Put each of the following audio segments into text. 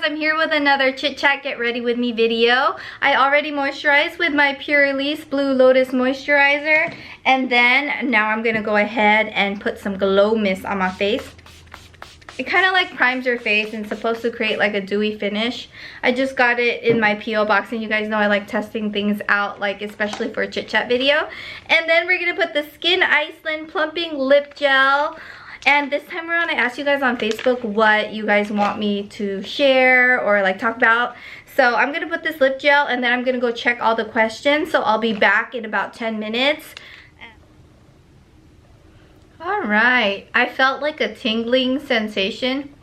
I'm here with another chit chat get ready with me video. I already moisturized with my Pure Release Blue Lotus moisturizer, and then now I'm gonna go ahead and put some glow mist on my face. It kind of like primes your face and it's supposed to create like a dewy finish. I just got it in my PO box, and you guys know I like testing things out, like especially for a chit chat video. And then we're gonna put the Skin Iceland Plumping Lip Gel. And this time around, I asked you guys on Facebook what you guys want me to share or like talk about. So I'm gonna put this lip gel, and then I'm gonna go check all the questions. So I'll be back in about 10 minutes. Alright, I felt like a tingling sensation,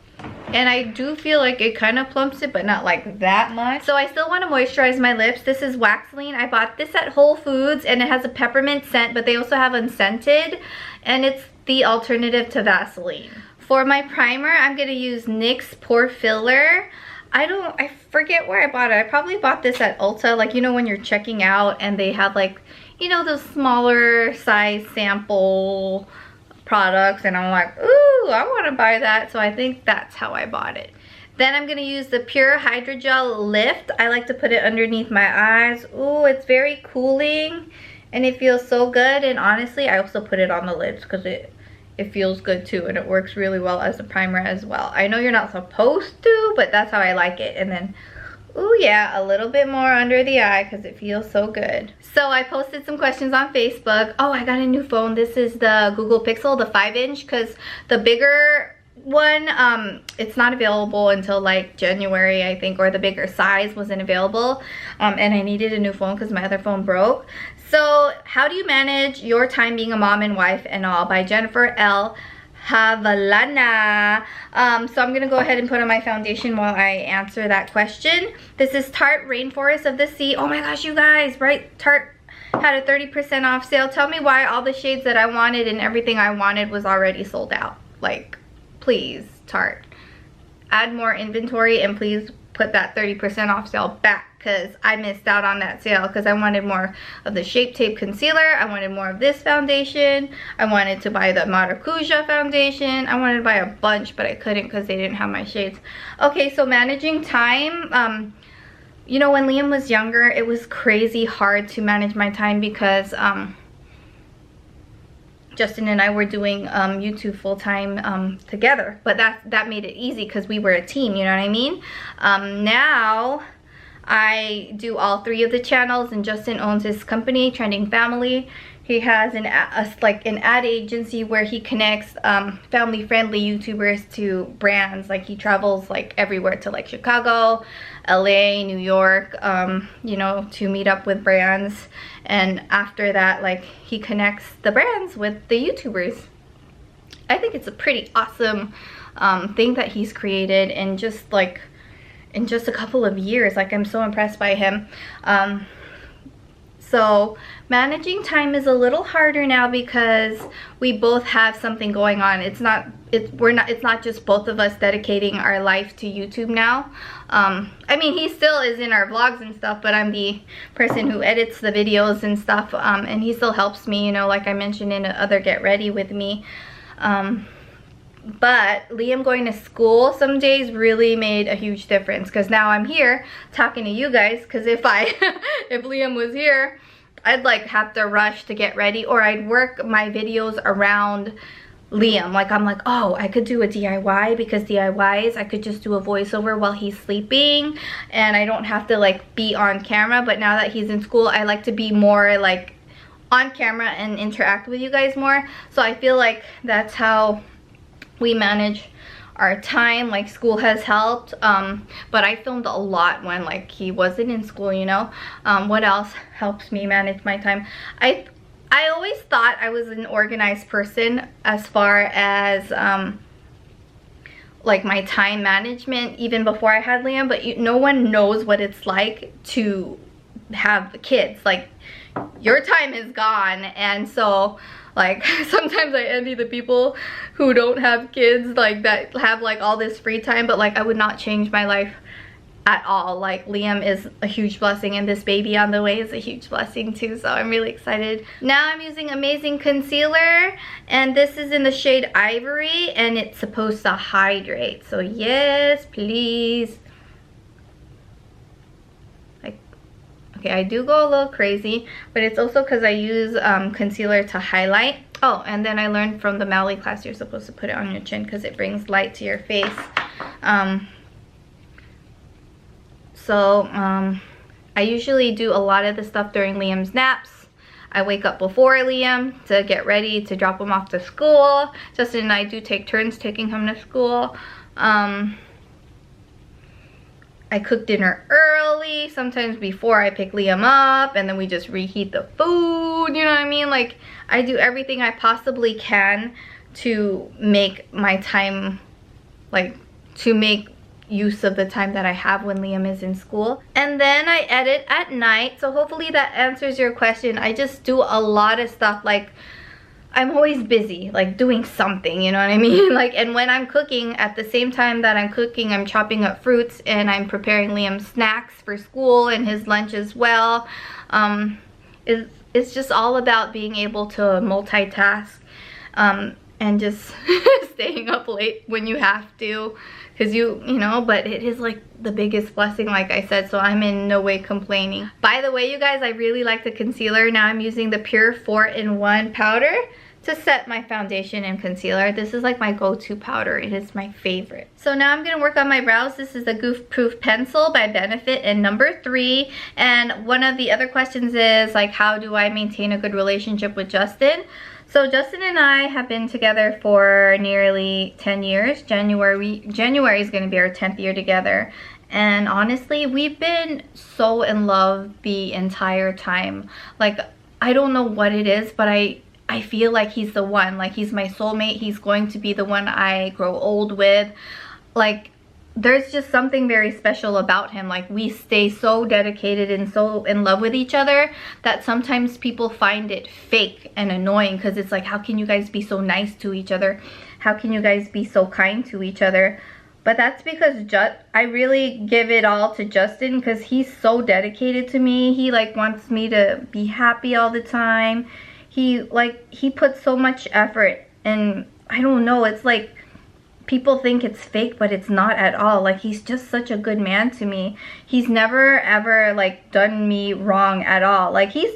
and I do feel like it kind of plumps it, but not like that much. So I still want to moisturize my lips. This is Waxelene. I bought this at Whole Foods, and it has a peppermint scent, but they also have unscented, and it's the alternative to Vaseline. For my primer, I'm going to use NYX Pore Filler. I forget where I bought it. I probably bought this at Ulta, like, you know, when you're checking out and they have like, you know, those smaller size sample products, and I'm like, ooh, I want to buy that. So I think that's how I bought it. Then I'm going to use the Pure Hydrogel Lift. I like to put it underneath my eyes. Ooh, it's very cooling and it feels so good. And honestly, I also put it on the lips because it feels good too, and it works really well as a primer as well. I know you're not supposed to, but that's how I like it. And then, ooh yeah, a little bit more under the eye because it feels so good. So I posted some questions on Facebook. Oh, I got a new phone. This is the Google Pixel, the 5-inch, because the bigger one, it's not available until like January, I think, or the bigger size wasn't available. And I needed a new phone because my other phone broke. So how do you manage your time being a mom and wife and all, by Jennifer L. Havalana. So I'm gonna go ahead and put on my foundation while I answer that question. This is Tarte Rainforest of the Sea. Oh my gosh, you guys, right? Tarte had a 30% off sale. Tell me why all the shades that I wanted and everything I wanted was already sold out. Like, please, Tarte, add more inventory, and please put that 30% off sale back, because I missed out on that sale because I wanted more of the Shape Tape concealer. I wanted more of this foundation. I wanted to buy the Maracuja foundation. I wanted to buy a bunch, but I couldn't because they didn't have my shades. Okay, so managing time. You know, when Liam was younger, it was crazy hard to manage my time because Justin and I were doing YouTube full-time together. But that made it easy because we were a team, you know what I mean? Now I do all 3 of the channels, and Justin owns his company, Trending Family. He has an ad agency where he connects family-friendly YouTubers to brands. Like, he travels like everywhere to like Chicago, LA, New York, you know, to meet up with brands. And after that, like, he connects the brands with the YouTubers. I think it's a pretty awesome thing that he's created, and just like in just a couple of years. Like, I'm so impressed by him. So managing time is a little harder now because we both have something going on. It's not just both of us dedicating our life to YouTube now. I mean, he still is in our vlogs and stuff, but I'm the person who edits the videos and stuff, and he still helps me, you know, like I mentioned in other Get Ready with me. But Liam going to school some days really made a huge difference, because now I'm here talking to you guys. Because if Liam was here, I'd like have to rush to get ready, or I'd work my videos around Liam. Like, I'm like, oh, I could do a DIY, because DIYs I could just do a voiceover while he's sleeping and I don't have to like be on camera. But now that he's in school, I like to be more like on camera and interact with you guys more. So I feel like that's how we manage our time. Like, school has helped, but I filmed a lot when like he wasn't in school, you know. What else helps me manage my time? I always thought I was an organized person as far as like my time management, even before I had Liam. But no one knows what it's like to have kids. Like, your time is gone. And so like, sometimes I envy the people who don't have kids, like, that have like all this free time. But like, I would not change my life at all. Like, Liam is a huge blessing, and this baby on the way is a huge blessing too. So I'm really excited. Now I'm using Amazing Concealer, and this is in the shade Ivory, and it's supposed to hydrate. So yes, please Okay, I do go a little crazy, but it's also because I use concealer to highlight. Oh, and then I learned from the Mally class you're supposed to put it on your chin because it brings light to your face. I usually do a lot of the stuff during Liam's naps. I wake up before Liam to get ready to drop him off to school. Justin and I do take turns taking him to school. I cook dinner early, sometimes before I pick Liam up, and then we just reheat the food, you know what I mean? Like, I do everything I possibly can to make my time, like, to make use of the time that I have when Liam is in school. And then I edit at night, so hopefully that answers your question. I just do a lot of stuff, like, I'm always busy, like doing something, you know what I mean? Like, and when I'm cooking, at the same time that I'm cooking, I'm chopping up fruits and I'm preparing Liam's snacks for school and his lunch as well. It's just all about being able to multitask and just staying up late when you have to, because you know, but it is like the biggest blessing, like I said, so I'm in no way complaining. By the way, you guys, I really like the concealer. Now I'm using the Pure 4-in-1 powder to set my foundation and concealer. This is like my go-to powder. It is my favorite. So now I'm gonna work on my brows. This is the Goof Proof Pencil by Benefit in number 3. And one of the other questions is like, how do I maintain a good relationship with Justin? So Justin and I have been together for nearly 10 years. January is gonna be our 10th year together. And honestly, we've been so in love the entire time. Like, I don't know what it is, but I feel like he's the one. Like, he's my soulmate. He's going to be the one I grow old with. Like, there's just something very special about him. Like, we stay so dedicated and so in love with each other that sometimes people find it fake and annoying, because it's like, how can you guys be so nice to each other? How can you guys be so kind to each other? But that's because I really give it all to Justin, because he's so dedicated to me. He like wants me to be happy all the time. He puts so much effort, and I don't know, it's like people think it's fake, but it's not at all. Like, he's just such a good man to me. He's never ever like done me wrong at all. Like, he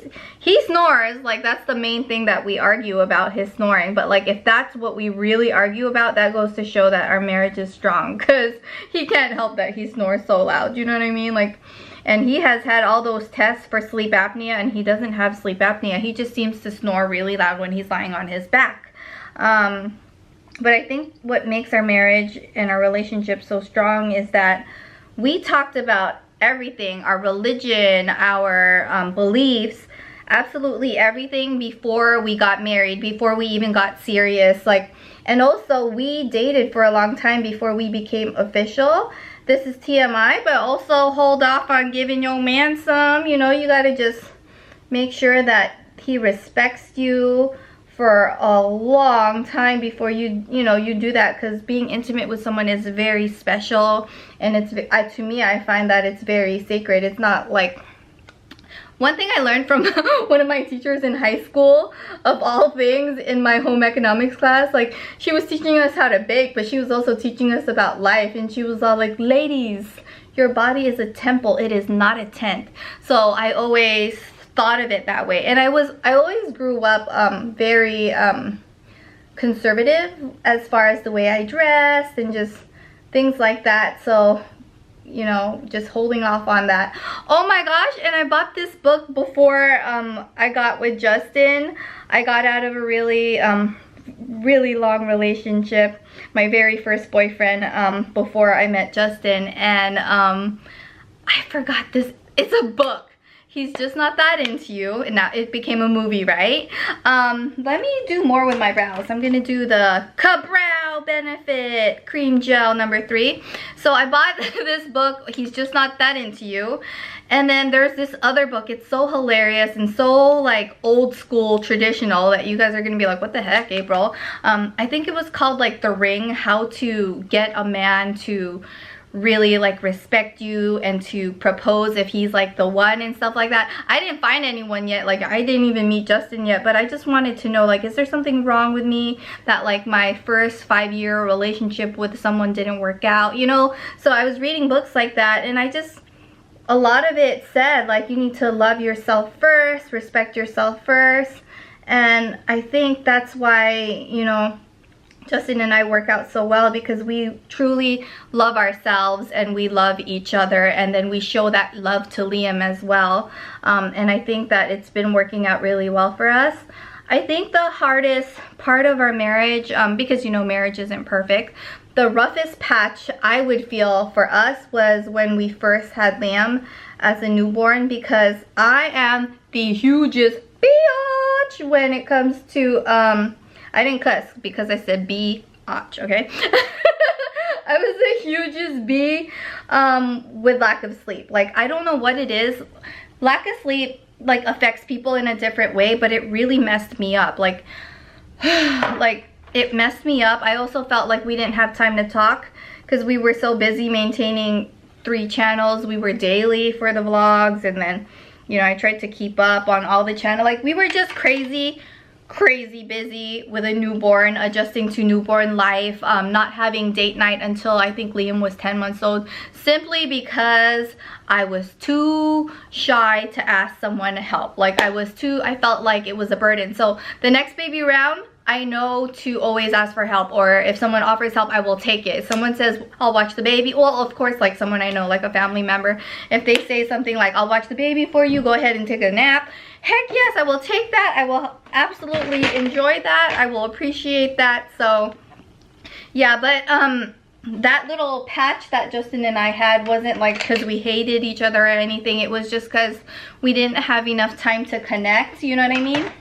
snores, like that's the main thing that we argue about, his snoring. But like, if that's what we really argue about, that goes to show that our marriage is strong, because he can't help that he snores so loud, you know what I mean? Like, and he has had all those tests for sleep apnea, and he doesn't have sleep apnea. He just seems to snore really loud when he's lying on his back. But I think what makes our marriage and our relationship so strong is that we talked about everything, our religion, our beliefs, absolutely everything before we got married, before we even got serious. Like, and also we dated for a long time before we became official. This is TMI, but also hold off on giving your man some. You know, you gotta just make sure that he respects you for a long time before you do that, because being intimate with someone is very special, and it's to me, I find that it's very sacred. It's not like, one thing I learned from one of my teachers in high school, of all things, in my home economics class, like, she was teaching us how to bake, but she was also teaching us about life, and she was all like, ladies, your body is a temple, it is not a tent. So I always thought of it that way, and I always grew up very conservative as far as the way I dressed and just things like that. So, you know, just holding off on that. Oh my gosh, and I bought this book before I got with Justin. I got out of a really really long relationship, my very first boyfriend, before I met Justin, and I forgot this. It's a book. He's Just Not That Into You, and now it became a movie, right? Let me do more with my brows. I'm gonna do the Brow Benefit Cream Gel number 3. So I bought this book, He's Just Not That Into You. And then there's this other book. It's so hilarious and so like old school traditional that you guys are gonna be like, what the heck, April? I think it was called like The Ring, How to Get a Man to really like respect you and to propose if he's like the one and stuff like that. I didn't find anyone yet. Like, I didn't even meet Justin yet, but I just wanted to know, like, is there something wrong with me that like my first 5-year relationship with someone didn't work out, you know? So I was reading books like that, and I just a lot of it said like you need to love yourself first, respect yourself first. And I think that's why, you know, Justin and I work out so well, because we truly love ourselves and we love each other, and then we show that love to Liam as well. And I think that it's been working out really well for us. I think the hardest part of our marriage, because you know marriage isn't perfect, the roughest patch I would feel for us was when we first had Liam as a newborn, because I am the hugest biatch when it comes to, I didn't cuss because I said biatch, okay? I was the hugest B with lack of sleep. Like, I don't know what it is. Lack of sleep like affects people in a different way, but it really messed me up. Like it messed me up. I also felt like we didn't have time to talk because we were so busy maintaining 3 channels. We were daily for the vlogs, and then, you know, I tried to keep up on all the channel. Like, we were just crazy busy with a newborn, adjusting to newborn life, not having date night until I think Liam was 10 months old, simply because I was too shy to ask someone to help. Like, I felt like it was a burden. So the next baby round, I know to always ask for help, or if someone offers help, I will take it. If someone says, I'll watch the baby, well, of course, like someone I know, like a family member, if they say something like, I'll watch the baby for you, go ahead and take a nap, heck yes, I will take that. I will absolutely enjoy that. I will appreciate that. So yeah, but that little patch that Justin and I had wasn't like because we hated each other or anything. It was just because we didn't have enough time to connect, you know what I mean?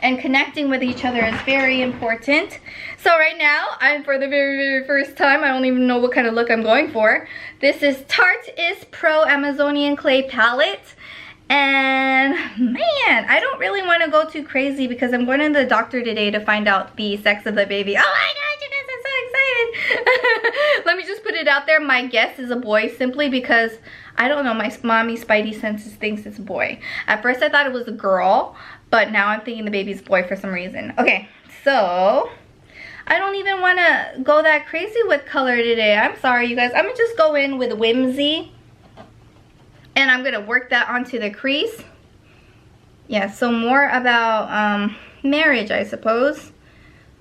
And connecting with each other is very important. So right now, I'm for the very first time, I don't even know what kind of look I'm going for. This is Tarteist Pro Amazonian Clay Palette. And man, I don't really want to go too crazy because I'm going to the doctor today to find out the sex of the baby. Oh my gosh, you guys are so excited. Let me just put it out there. My guess is a boy, simply because I don't know, my mommy spidey senses thinks it's a boy. At first I thought it was a girl, but now I'm thinking the baby's a boy for some reason. Okay, so I don't even want to go that crazy with color today. I'm sorry, you guys. I'm going to just go in with Whimsy. And I'm going to work that onto the crease. Yeah, so more about marriage, I suppose.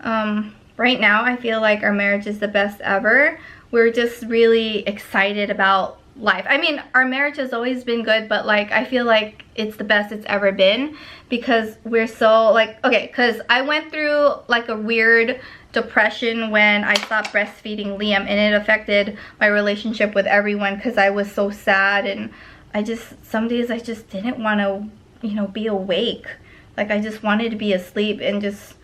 Right now, I feel like our marriage is the best ever. We're just really excited about life. I mean, our marriage has always been good, but like I feel like it's the best it's ever been, because we're so like, okay, because I went through like a weird depression when I stopped breastfeeding Liam, and it affected my relationship with everyone because I was so sad, and some days I just didn't want to, you know, be awake. Like, I just wanted to be asleep and just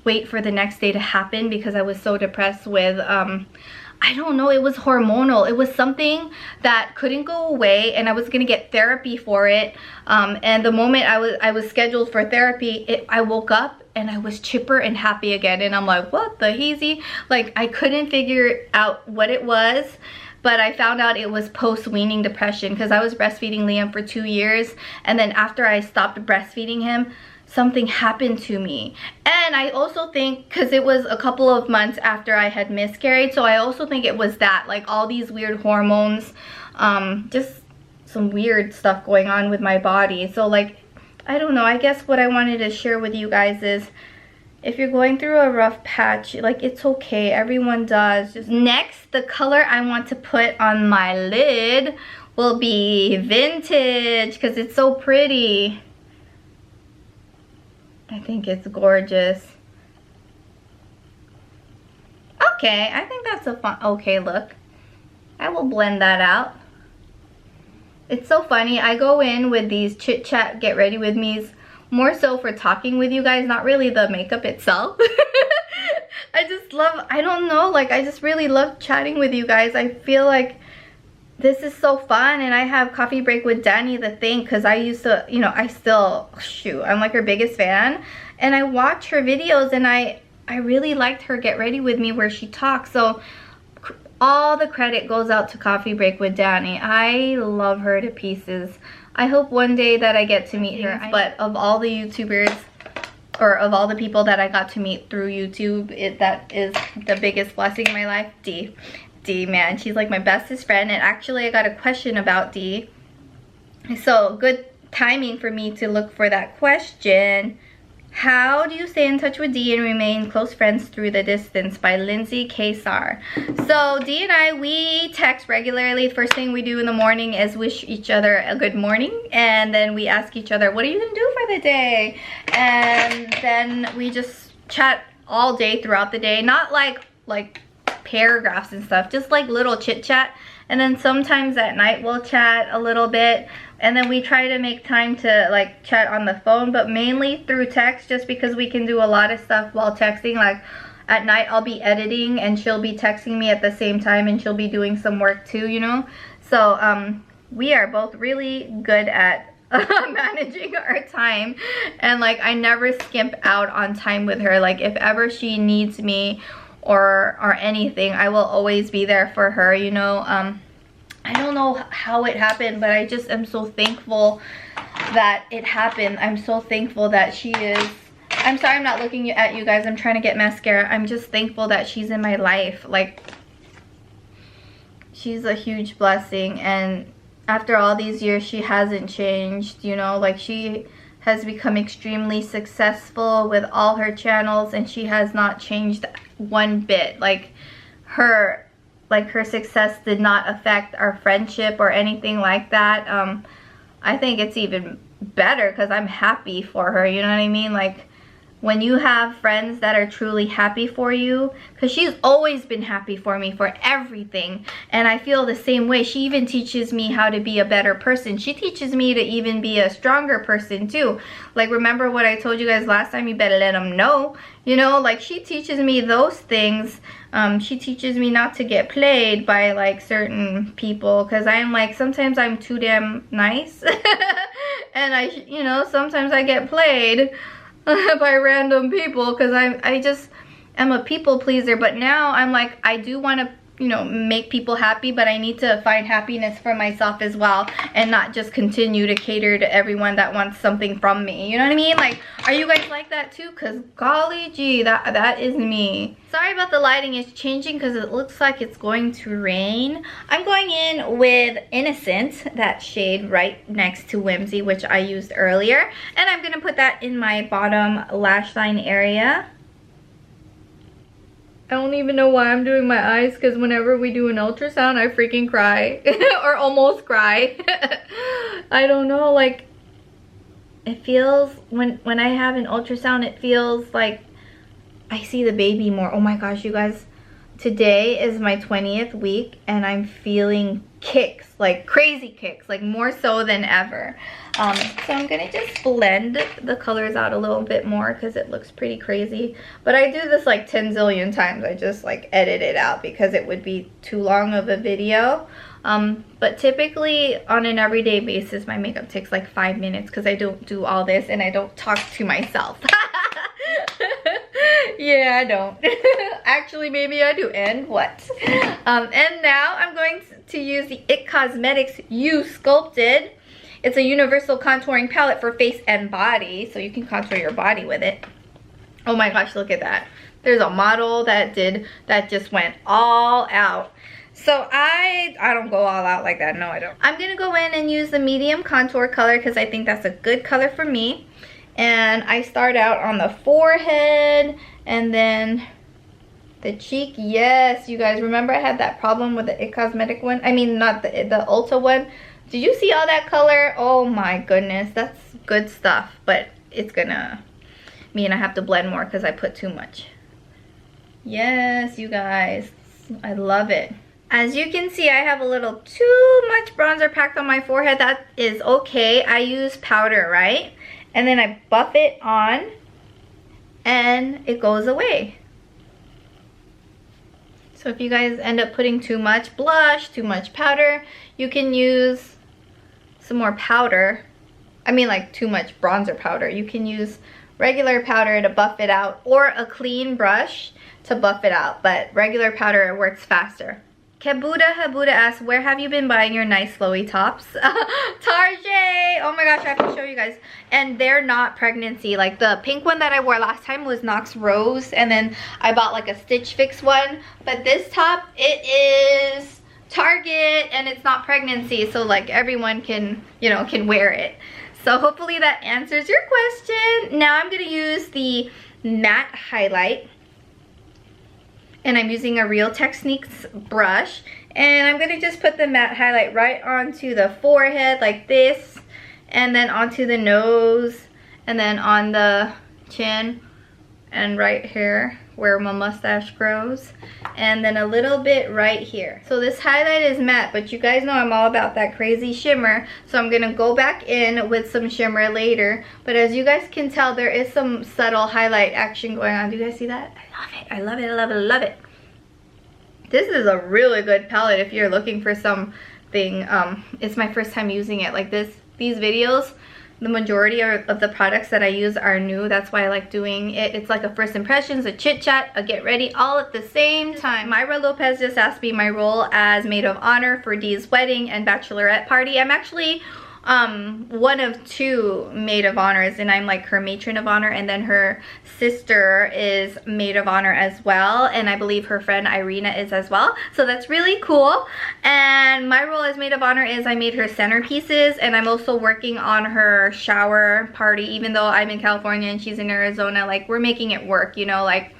wait for the next day to happen, because I was so depressed with, I don't know, it was hormonal. It was something that couldn't go away, and I was gonna get therapy for it. And the moment I was scheduled for therapy, I woke up and I was chipper and happy again. And I'm like, what the heezy? Like, I couldn't figure out what it was. But I found out it was post-weaning depression, because I was breastfeeding Liam for 2 years, and then after I stopped breastfeeding him, something happened to me. And I also think, because it was a couple of months after I had miscarried, so I also think it was that, like all these weird hormones, just some weird stuff going on with my body. So like, I don't know, I guess what I wanted to share with you guys is, if you're going through a rough patch, like, it's okay. Everyone does. Next, the color I want to put on my lid will be Vintage, because it's so pretty. I think it's gorgeous. Okay, I think that's a fun, okay look. I will blend that out. It's so funny. I go in with these chit-chat, get ready with me's more so for talking with you guys, not really the makeup itself. I just love, I don't know, like I just really love chatting with you guys. I feel like this is so fun, and I have Coffee Break with Danny, the thing, because I used to, you know, I still, shoot, I'm like her biggest fan, and I watch her videos, and I really liked her Get Ready With Me where she talks. So all the credit goes out to Coffee Break with Danny. I love her to pieces. I hope one day that I get to meet her. But of all the YouTubers, or of all the people that I got to meet through YouTube, that is the biggest blessing in my life, D. D, man. She's like my bestest friend, and actually I got a question about D. So good timing for me to look for that question. How do you stay in touch with D and remain close friends through the distance? By Lindsay Kesar. So D and I, we text regularly. The first thing we do in the morning is wish each other a good morning, and then we ask each other, what are you gonna do for the day? And then we just chat all day throughout the day. Not like paragraphs and stuff, just like little chit chat. And then sometimes at night we'll chat a little bit, and then we try to make time to like chat on the phone, but mainly through text, just because we can do a lot of stuff while texting. Like at night I'll be editing and she'll be texting me at the same time, and she'll be doing some work too, you know. So we are both really good at managing our time, and like I never skimp out on time with her. Like if ever she needs me or anything, I will always be there for her, you know. I don't know how it happened, but I just am so thankful that it happened. I'm so thankful that she is. I'm sorry I'm not looking at you guys, I'm trying to get mascara. I'm just thankful that she's in my life. Like, she's a huge blessing, and after all these years she hasn't changed, you know. Like she has become extremely successful with all her channels, and she has not changed one bit. Like her success did not affect our friendship or anything like that. I think it's even better because I'm happy for her, you know what I mean? Like when you have friends that are truly happy for you, because she's always been happy for me for everything, and I feel the same way. She even teaches me how to be a better person. She teaches me to even be a stronger person too. Like remember what I told you guys last time, you better let them know, you know. Like she teaches me those things. She teaches me not to get played by like certain people, because I'm like, sometimes I'm too damn nice and you know, sometimes I get played by random people, because I just am a people pleaser. But now I'm like, I do want to, you know, make people happy, but I need to find happiness for myself as well, and not just continue to cater to everyone that wants something from me, you know what I mean? Like, are you guys like that too? Because golly gee, that is me. Sorry about the lighting, is changing because it looks like it's going to rain. I'm going in with Innocent, that shade right next to Whimsy, which I used earlier, and I'm gonna put that in my bottom lash line area. I don't even know why I'm doing my eyes, because whenever we do an ultrasound, I freaking cry. Or almost cry. I don't know, like, it feels, when I have an ultrasound, it feels like I see the baby more. Oh my gosh, you guys. Today is my 20th week, and I'm feeling kicks, like crazy kicks, like more so than ever. So I'm gonna just blend the colors out a little bit more because it looks pretty crazy. But I do this like 10 zillion times. I just like edit it out because it would be too long of a video. But typically on an everyday basis, my makeup takes like 5 minutes because I don't do all this and I don't talk to myself. Yeah, I don't. Actually, maybe I do. And what? And now I'm going to use the IT Cosmetics You Sculpted. It's a universal contouring palette for face and body, so you can contour your body with it. Oh my gosh, look at that. There's a model that just went all out. So I don't go all out like that. No, I don't. I'm gonna go in and use the medium contour color because I think that's a good color for me. And I start out on the forehead and then the cheek. Yes, you guys remember I had that problem with the IT Cosmetic one. I mean, not the Ulta one. Did you see all that color? Oh my goodness, that's good stuff. But it's gonna mean I have to blend more because I put too much. Yes, you guys, I love it. As you can see, I have a little too much bronzer packed on my forehead. That is okay. I use powder, right? And then I buff it on and it goes away. So if you guys end up putting too much blush, too much powder, you can use some more powder. I mean like too much bronzer powder. You can use regular powder to buff it out, or a clean brush to buff it out. But regular powder works faster. Habuda asks, where have you been buying your nice flowy tops? Target! Oh my gosh, I have to show you guys. And they're not pregnancy. Like the pink one that I wore last time was Knox Rose. And then I bought like a Stitch Fix one. But this top, it is Target and it's not pregnancy. So like everyone can, you know, can wear it. So hopefully that answers your question. Now I'm going to use the matte highlight. And I'm using a Real Techniques brush. And I'm going to just put the matte highlight right onto the forehead like this. And then onto the nose. And then on the chin. And right here where my mustache grows. And then a little bit right here. So this highlight is matte. But you guys know I'm all about that crazy shimmer. So I'm going to go back in with some shimmer later. But as you guys can tell, there is some subtle highlight action going on. Do you guys see that? I love it, I love it, I love it. This is a really good palette if you're looking for something. It's my first time using it. Like these videos, the majority of the products that I use are new. That's why I like doing it. It's like a first impressions, a chit chat, a get ready, all at the same time. Myra Lopez just asked me my role as maid of honor for Dee's wedding and bachelorette party. I'm actually one of 2 maid of honors, and I'm like her matron of honor, and then her sister is maid of honor as well, and I believe her friend Irina is as well. So that's really cool. And my role as maid of honor is I made her centerpieces, and I'm also working on her shower party. Even though I'm in California and she's in Arizona, like we're making it work, you know, like.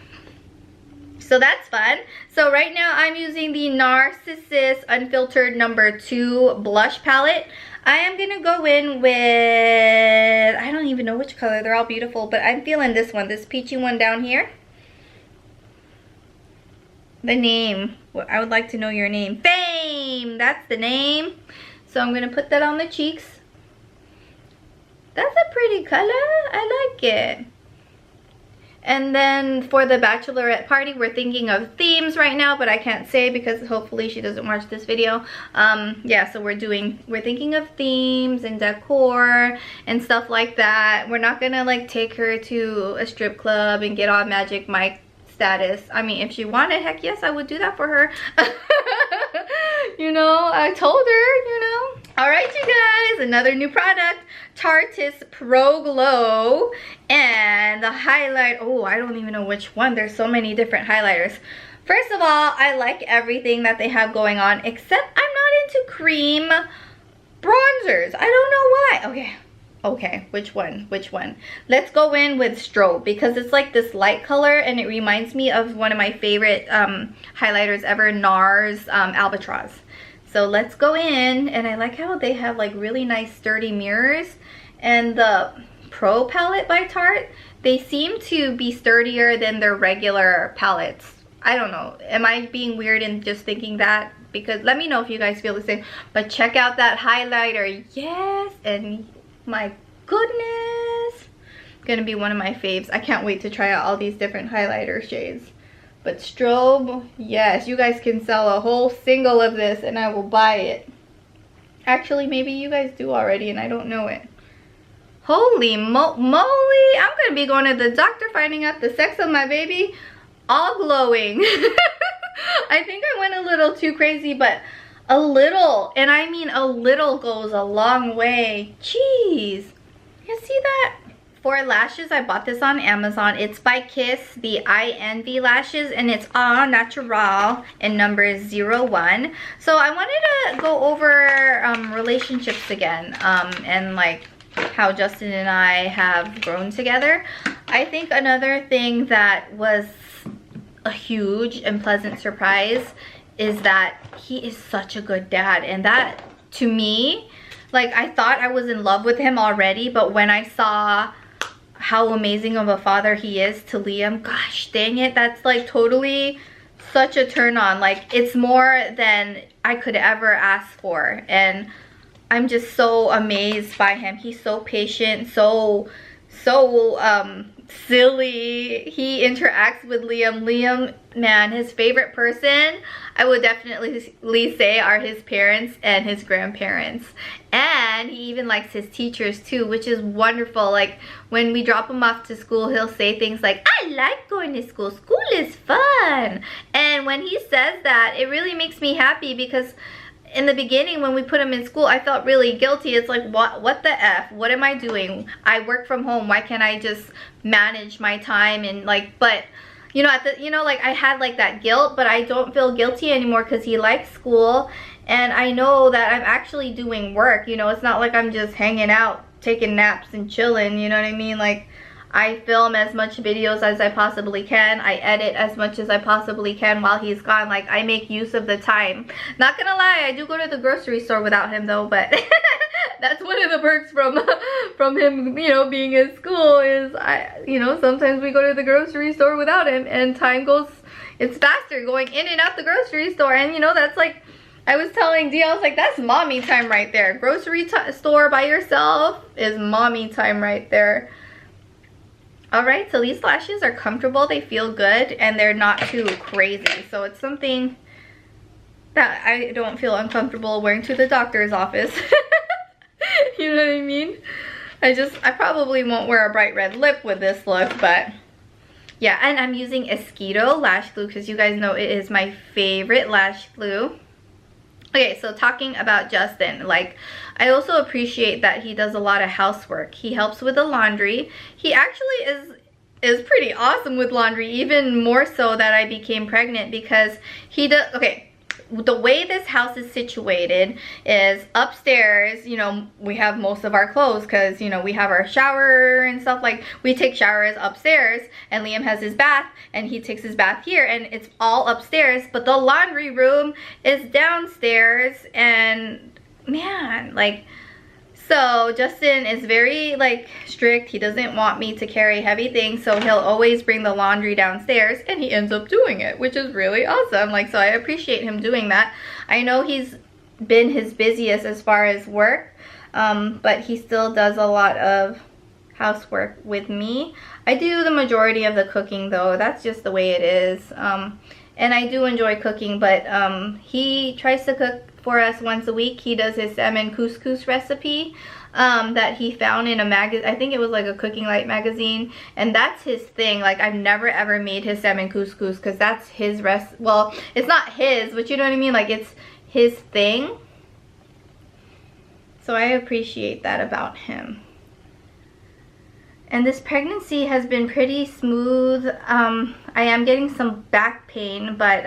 So that's fun. So right now I'm using the Narcissus Unfiltered No. 2 blush palette. I am going to go in with, I don't even know which color, they're all beautiful, but I'm feeling this one, this peachy one down here. The name, I would like to know your name. Fame, that's the name. So I'm going to put that on the cheeks. That's a pretty color, I like it. And then for the bachelorette party, we're thinking of themes right now, but I can't say because hopefully she doesn't watch this video. Yeah, so we're thinking of themes and decor and stuff like that. We're not gonna like take her to a strip club and get on Magic Mike status. I mean, if she wanted, heck yes, I would do that for her. You know, I told her, you know. All right, you guys, another new product, Tarteist Pro Glow. And the highlight, oh, I don't even know which one. There's so many different highlighters. First of all, I like everything that they have going on, except I'm not into cream bronzers. I don't know why. Okay, which one? Let's go in with Strobe because it's like this light color and it reminds me of one of my favorite highlighters ever, NARS Albatross. So let's go in, and I like how they have like really nice sturdy mirrors. And the Pro palette by Tarte, they seem to be sturdier than their regular palettes. I don't know, am I being weird in just thinking that? Because let me know if you guys feel the same. But check out that highlighter, yes, and my goodness, gonna be one of my faves. I can't wait to try out all these different highlighter shades. But Strobe, yes, you guys can sell a whole single of this and I will buy it. Actually, maybe you guys do already and I don't know it. Holy moly, I'm gonna be going to the doctor finding out the sex of my baby, all glowing. I think I went a little too crazy, but a little, and I mean a little, goes a long way. Jeez, you see that? For lashes, I bought this on Amazon. It's by Kiss, the I Envy lashes, and it's all natural, and number is 01. So I wanted to go over relationships again, and like how Justin and I have grown together. I think another thing that was a huge and pleasant surprise is that he is such a good dad. And that, to me, like, I thought I was in love with him already, but when I saw how amazing of a father he is to Liam, gosh dang it, that's like totally such a turn on. Like, it's more than I could ever ask for, and I'm just so amazed by him. He's so patient, so silly. He interacts with Liam. Liam, man, his favorite person. I would definitely say are his parents and his grandparents. And he even likes his teachers too, which is wonderful. Like when we drop him off to school, he'll say things like, I like going to school. School is fun. And when he says that, it really makes me happy, because in the beginning when we put him in school, I felt really guilty. It's like, what the F? What am I doing? I work from home. Why can't I just manage my time? And like, but you know, like I had like that guilt, but I don't feel guilty anymore because he likes school. And I know that I'm actually doing work. You know, it's not like I'm just hanging out, taking naps and chilling, you know what I mean? Like, I film as much videos as I possibly can. I edit as much as I possibly can while he's gone. Like, I make use of the time. Not gonna lie, I do go to the grocery store without him though, but that's one of the perks from him, you know, being at school is, you know, sometimes we go to the grocery store without him and time goes, it's faster going in and out the grocery store. And you know, that's like, I was telling Dee, I was like, that's mommy time right there. Grocery store by yourself is mommy time right there. Alright, so these lashes are comfortable, they feel good, and they're not too crazy. So it's something that I don't feel uncomfortable wearing to the doctor's office. You know what I mean? I probably won't wear a bright red lip with this look, but yeah. And I'm using Eyeshadow lash glue because you guys know it is my favorite lash glue. Okay, so talking about Justin, like, I also appreciate that he does a lot of housework. He helps with the laundry. He actually is pretty awesome with laundry, even more so that I became pregnant, because he does, okay, the way this house is situated is upstairs, you know, we have most of our clothes because, you know, we have our shower and stuff. Like, we take showers upstairs, and Liam has his bath and he takes his bath here, and it's all upstairs, but the laundry room is downstairs. And man, like, so Justin is very like strict. He doesn't want me to carry heavy things, so he'll always bring the laundry downstairs, and he ends up doing it, which is really awesome. Like, so I appreciate him doing that. I know he's been his busiest as far as work, but he still does a lot of housework with me. I do the majority of the cooking though. That's just the way it is. And I do enjoy cooking, but he tries to cook for us once a week. He does his salmon couscous recipe that he found in a magazine. I think it was like a Cooking Light magazine, and that's his thing. Like, I've never ever made his salmon couscous because that's his well, it's not his, but you know what I mean, like, it's his thing. So I appreciate that about him. And this pregnancy has been pretty smooth. I am getting some back pain, but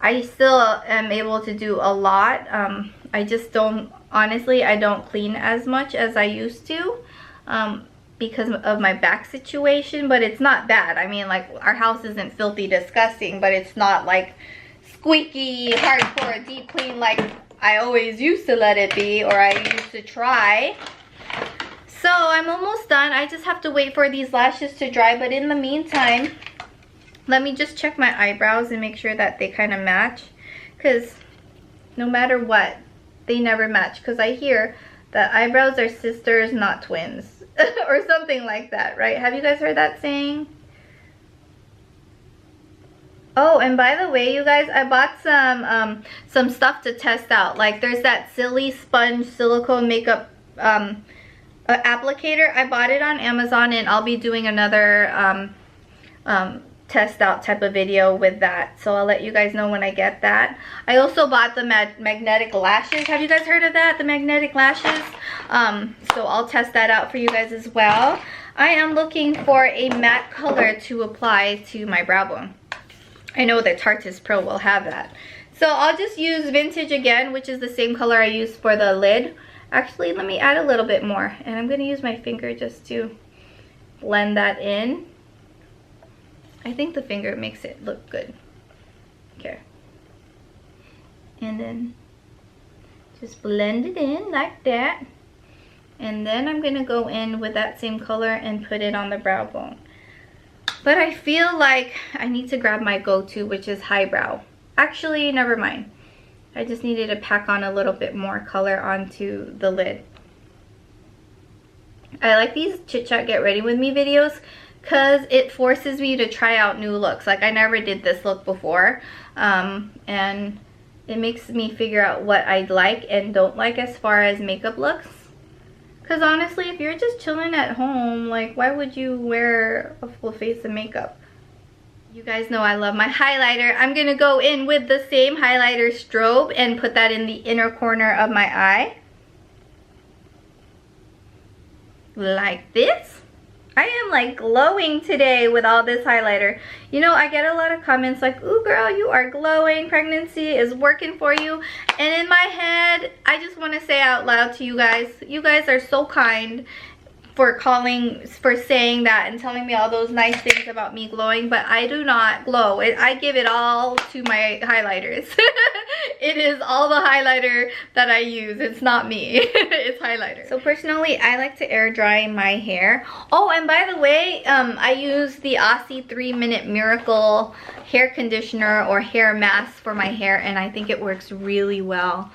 I still am able to do a lot. I just don't, honestly, I don't clean as much as I used to because of my back situation, but it's not bad. I mean, like, our house isn't filthy disgusting, but it's not like squeaky, hardcore, deep clean like I always used to let it be, or I used to try. So I'm almost done. I just have to wait for these lashes to dry, but in the meantime, let me just check my eyebrows and make sure that they kind of match, because no matter what, they never match, because I hear that eyebrows are sisters, not twins, or something like that, right? Have you guys heard that saying? Oh, and by the way, you guys, I bought some stuff to test out. Like, there's that silly sponge silicone makeup applicator. I bought it on Amazon, and I'll be doing another test out type of video with that, so I'll let you guys know when I get that. I also bought the magnetic lashes. Have you guys heard of that, the magnetic lashes? So I'll test that out for you guys as well. I am looking for a matte color to apply to my brow bone. I know that Tarteist Pro will have that, so I'll just use Vintage again, which is the same color I used for the lid. Actually, let me add a little bit more, and I'm going to use my finger just to blend that in. I think the finger makes it look good. Okay. And then just blend it in like that. And then I'm going to go in with that same color and put it on the brow bone. But I feel like I need to grab my go-to, which is highbrow. Actually, never mind. I just needed to pack on a little bit more color onto the lid. I like these chit-chat get ready with me videos because it forces me to try out new looks. Like I never did this look before, and it makes me figure out what I like and don't like as far as makeup looks. Because honestly, if you're just chilling at home, like why would you wear a full face of makeup? You guys know I love my highlighter. I'm gonna go in with the same highlighter strobe and put that in the inner corner of my eye. Like this. I am like glowing today with all this highlighter. You know, I get a lot of comments like, ooh girl, you are glowing, pregnancy is working for you. And in my head, I just want to say out loud to you guys are so kind for saying that and telling me all those nice things about me glowing, but I do not glow. I give it all to my highlighters. It is all the highlighter that I use. It's not me. It's highlighter. So personally, I like to air dry my hair. Oh, and by the way, I use the Aussie 3-Minute Miracle hair conditioner or hair mask for my hair, and I think it works really well.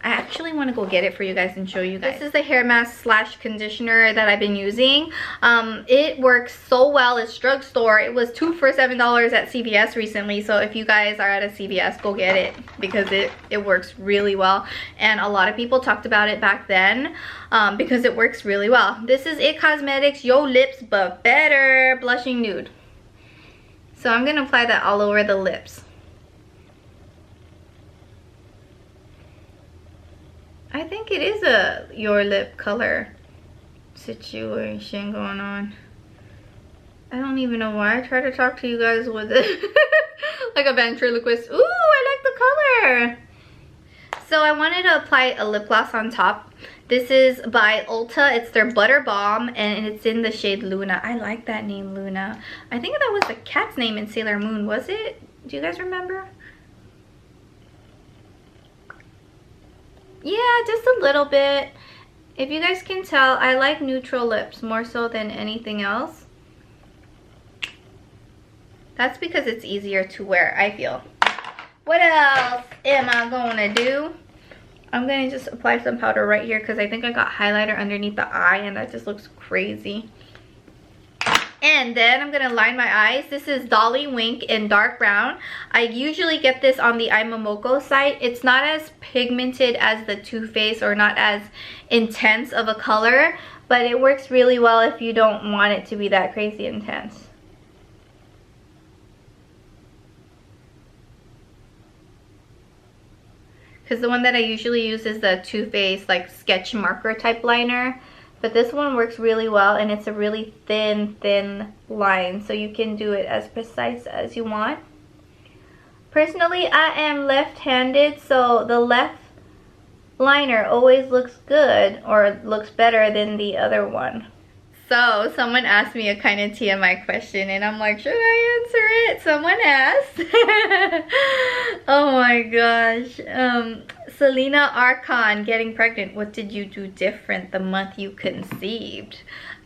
I actually want to go get it for you guys and show you guys. This is the hair mask slash conditioner that I've been using. It works so well. It's drugstore. It was 2 for $7 at CVS recently. So if you guys are at a CVS, go get it because it works really well. And a lot of people talked about it back then because it works really well. This is It Cosmetics Yo Lips But Better Blushing Nude. So I'm going to apply that all over the lips. I think it is a your lip color situation going on. I don't even know why I try to talk to you guys with it. Like a ventriloquist. Ooh, I like the color. So I wanted to apply a lip gloss on top. This is by Ulta. It's their Butter Balm and it's in the shade Luna. I like that name, Luna. I think that was the cat's name in Sailor Moon, was it? Do you guys remember? Yeah, just a little bit. If you guys can tell, I like neutral lips more so than anything else. That's because it's easier to wear, I feel. What else am I gonna do? I'm gonna just apply some powder right here because I think I got highlighter underneath the eye and that just looks crazy. And then I'm gonna line my eyes. This is Dolly Wink in dark brown. I usually get this on the iMomoko site. It's not as pigmented as the Too Faced or not as intense of a color, but it works really well if you don't want it to be that crazy intense. Because the one that I usually use is the Too Faced like sketch marker type liner. But this one works really well and it's a really thin line. So you can do it as precise as you want. Personally, I am left-handed, so the left liner always looks good or looks better than the other one. So someone asked me a kind of TMI question and I'm like, should I answer it? Someone asked. Oh my gosh. Selena Archon getting pregnant. What did you do different the month you conceived?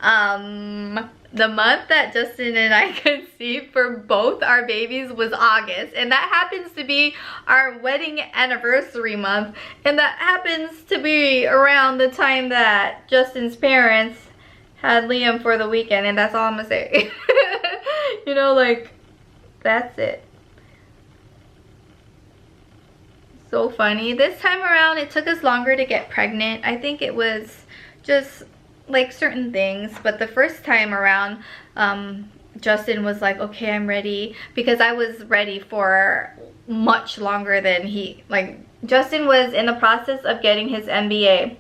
The month that Justin and I conceived for both our babies was August, and that happens to be our wedding anniversary month, and that happens to be around the time that Justin's parents had Liam for the weekend, and that's all I'm gonna say. You know, like, that's it. So funny. This time around, it took us longer to get pregnant. I think it was just like certain things, but the first time around, Justin was like, okay, I'm ready, because I was ready for much longer than he, like, Justin was in the process of getting his MBA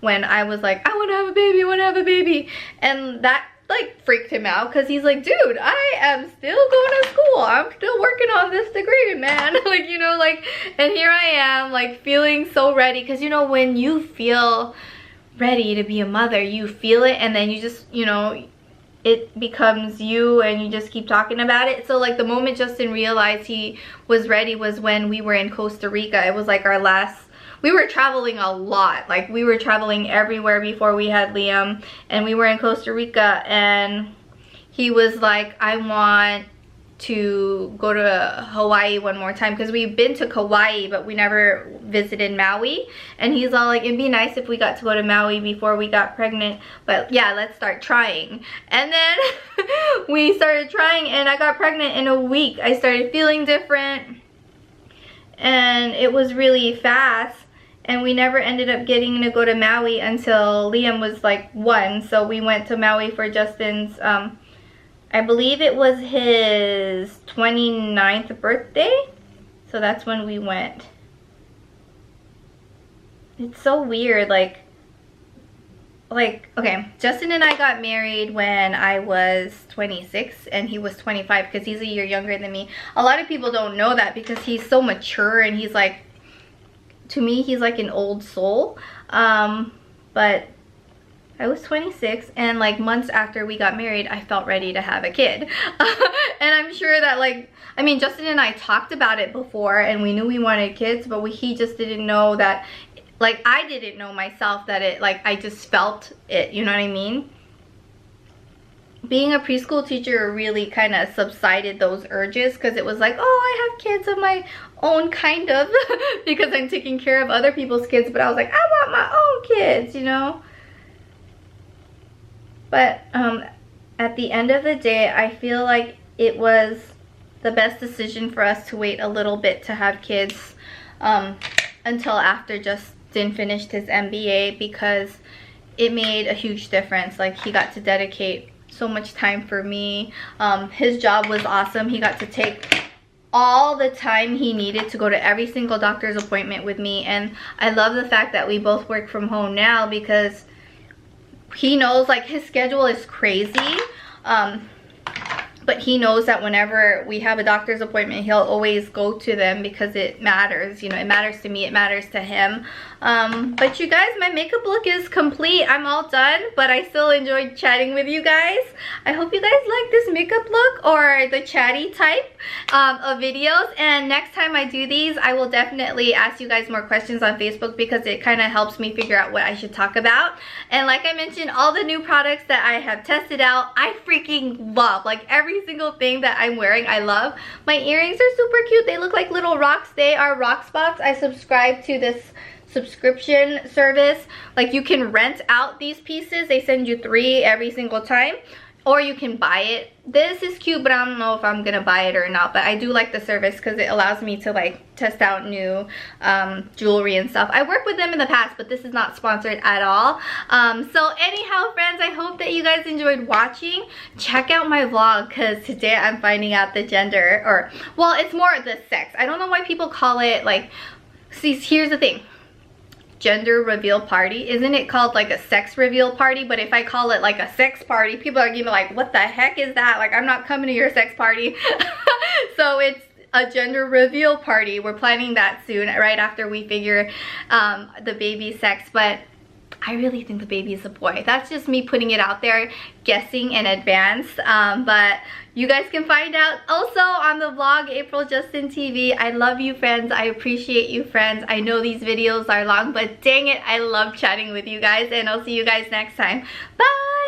when I was like, I want to have a baby, I want to have a baby, and that like freaked him out because he's like, dude, I am still going to school, I'm still working on this degree, man. Like, you know, like, and here I am like feeling so ready, because you know, when you feel ready to be a mother, you feel it, and then you just, you know, it becomes you and you just keep talking about it. So like the moment Justin realized he was ready was when we were in Costa Rica. It was like our last, we were traveling a lot, like we were traveling everywhere before we had Liam, and we were in Costa Rica, and he was like, I want to go to Hawaii one more time, because we've been to Kauai but we never visited Maui, and he's all like, it'd be nice if we got to go to Maui before we got pregnant, but yeah, let's start trying. And then we started trying and I got pregnant in a week. I started feeling different and it was really fast, and we never ended up getting to go to Maui until Liam was like 1. So we went to Maui for Justin's I believe it was his 29th birthday. So that's when we went. It's so weird, like, okay, Justin and I got married when I was 26 and he was 25, because he's a year younger than me. A lot of people don't know that because he's so mature, and he's like, to me, he's like an old soul. But I was 26, and like months after we got married, I felt ready to have a kid. And I'm sure that, like, I mean, Justin and I talked about it before and we knew we wanted kids, but he just didn't know that, like, I didn't know myself that it, like, I just felt it, you know what I mean? Being a preschool teacher really kind of subsided those urges, because it was like, oh, I have kids of my own, kind of, because I'm taking care of other people's kids, but I was like, I want my own kids, you know? But at the end of the day, I feel like it was the best decision for us to wait a little bit to have kids until after Justin finished his MBA, because it made a huge difference. Like, he got to dedicate so much time for me. His job was awesome. He got to take all the time he needed to go to every single doctor's appointment with me, and I love the fact that we both work from home now, because he knows, like, his schedule is crazy, but he knows that whenever we have a doctor's appointment, he'll always go to them because it matters. You know, it matters to me, it matters to him. But you guys, my makeup look is complete. I'm all done, but I still enjoyed chatting with you guys. I hope you guys like this makeup look, or the chatty type of videos. And next time I do these, I will definitely ask you guys more questions on Facebook, because it kind of helps me figure out what I should talk about. And like I mentioned, all the new products that I have tested out, I freaking love. Like, every single thing that I'm wearing, I love. My earrings are super cute. They look like little rocks. They are Rock Spots. I subscribe to this subscription service. Like, you can rent out these pieces. They send you 3 every single time, or you can buy it. This is cute, but I don't know if I'm gonna buy it or not, but I do like the service because it allows me to, like, test out new jewelry and stuff. I worked with them in the past, but this is not sponsored at all. So anyhow, friends, I hope that you guys enjoyed watching. Check out my vlog, because today I'm finding out the gender, or, well, it's more the sex. I don't know why people call it, like, see, here's the thing. Gender reveal party, isn't it called like a sex reveal party? But if I call it like a sex party, people are gonna be like, what the heck is that? Like, I'm not coming to your sex party. So it's a gender reveal party. We're planning that soon, right after we figure the baby's sex. But I really think the baby is a boy. That's just me putting it out there, guessing in advance. But you guys can find out also on the vlog, April Justin TV. I love you, friends. I appreciate you, friends. I know these videos are long, but dang it, I love chatting with you guys, and I'll see you guys next time. Bye!